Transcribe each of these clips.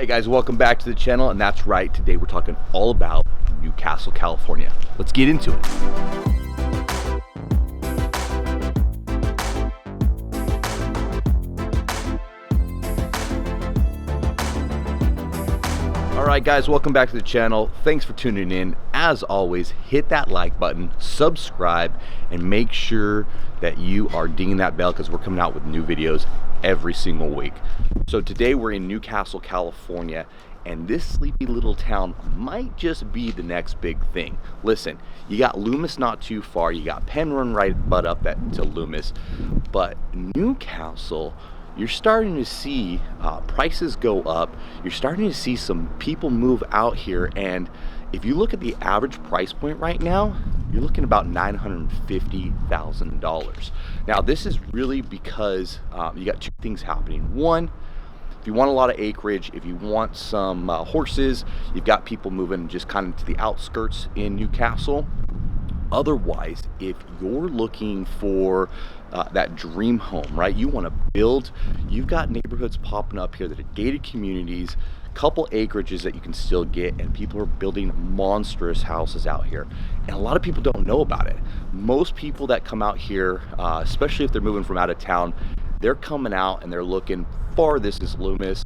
Hey guys, welcome back to the channel, and that's right, today we're talking all about Newcastle, California. Let's get into it. Alright guys, welcome back to the channel. Thanks for tuning in. As always, hit that like button, subscribe, and make sure that you are dinging that bell because we're coming out with new videos every single week. So today we're in Newcastle, California, and this sleepy little town might just be the next big thing. Listen, you got Loomis not too far, you got Penn Run right butt up to Loomis, but Newcastle, you're starting to see prices go up. You're starting to see some people move out here, and if you look at the average price point right now, you're looking about $950,000. Now this is really because you got two things happening. One, if you want a lot of acreage, if you want some horses, you've got people moving just kind of to the outskirts in Newcastle. Otherwise, if you're looking for that dream home, right? You want to build, you've got neighborhoods popping up here that are gated communities, couple acreages that you can still get, and people are building monstrous houses out here. And a lot of people don't know about it. Most people that come out here, especially if they're moving from out of town, they're coming out and they're looking farthest is Loomis,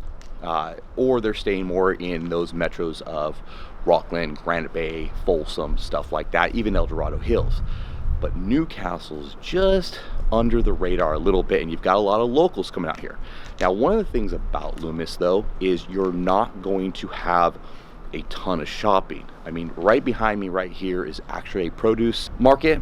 or they're staying more in those metros of Rockland, Granite Bay, Folsom, stuff like that, even El Dorado Hills. But Newcastle's just under the radar a little bit, and you've got a lot of locals coming out here. Now, one of the things about Loomis, though, is you're not going to have a ton of shopping. I mean, right behind me right here is actually a produce market.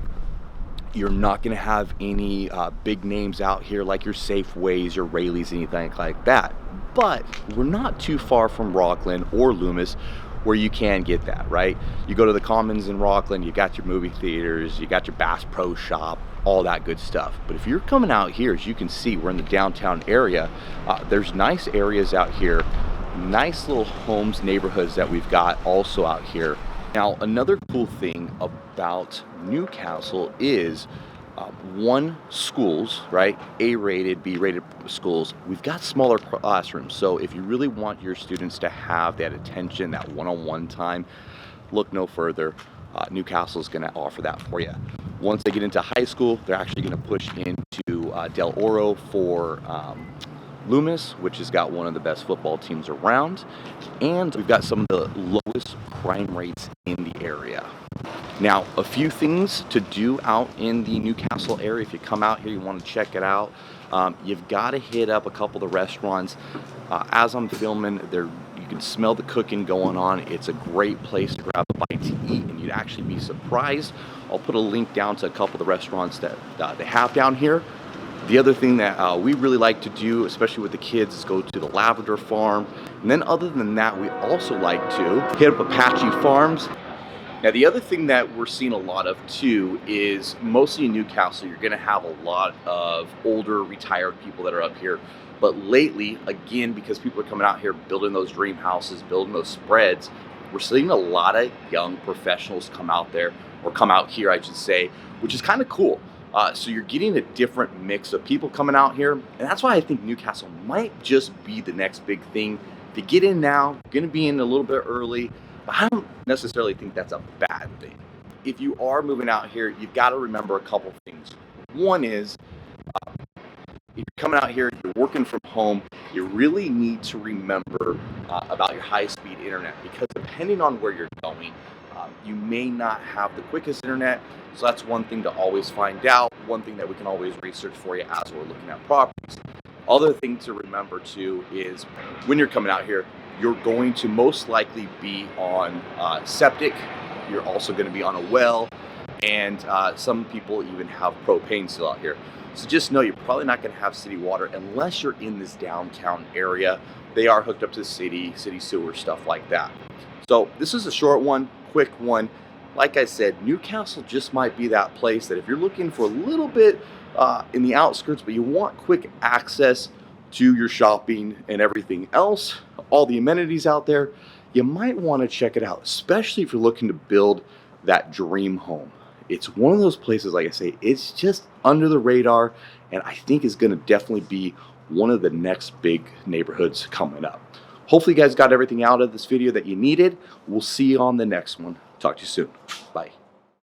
You're not going to have any big names out here like your Safeways, your Rayleighs, anything like that. But we're not too far from Rockland or Loomis, where you can get that, right? You go to the Commons in Rockland, you got your movie theaters, you got your Bass Pro Shop, all that good stuff. But if you're coming out here, as you can see, we're in the downtown area. There's nice areas out here, nice little homes, neighborhoods that we've got also out here. Now, another cool thing about Newcastle is one, schools, right? A-rated, B-rated schools. We've got smaller classrooms, so if you really want your students to have that attention, that one-on-one time, look no further. Newcastle is going to offer that for you. Once they get into high school, they're actually going to push into Del Oro for Loomis, which has got one of the best football teams around, and we've got some of the lowest crime rates in the area. Now, a few things to do out in the Newcastle area. If you come out here, you want to check it out, you've got to hit up a couple of the restaurants. As I'm filming, you can smell the cooking going on. It's a great place to grab a bite to eat, and you'd actually be surprised. I'll put a link down to a couple of the restaurants that they have down here. The other thing that we really like to do, especially with the kids, is go to the Lavender Farm. And then other than that, we also like to hit up Apache Farms. Now, the other thing that we're seeing a lot of too is mostly in Newcastle, you're going to have a lot of older retired people that are up here. But lately, again, because people are coming out here building those dream houses, building those spreads, we're seeing a lot of young professionals come out there, or come out here, I should say, which is kind of cool. So you're getting a different mix of people coming out here, and that's why I think Newcastle might just be the next big thing. If you get in now, you're going to be in a little bit early, but I don't necessarily think that's a bad thing. If you are moving out here, you've got to remember a couple things. One is, if you're coming out here, you're working from home, you really need to remember about your high-speed internet, because depending on where you're going, you may not have the quickest internet. So that's one thing to always find out, one thing that we can always research for you as we're looking at properties. Other thing to remember too is when you're coming out here, you're going to most likely be on septic. You're also going to be on a well, and some people even have propane still out here. So just know you're probably not going to have city water unless you're in this downtown area. They are hooked up to the city sewer, stuff like that. So this is a short one, quick one. Like I said, Newcastle just might be that place that if you're looking for a little bit in the outskirts, but you want quick access to your shopping and everything else, all the amenities out there, you might want to check it out, especially if you're looking to build that dream home. It's one of those places, like I say, it's just under the radar, and I think is going to definitely be one of the next big neighborhoods coming up. hopefully you guys got everything out of this video that you needed. We'll see you on the next one. Talk to you soon. Bye.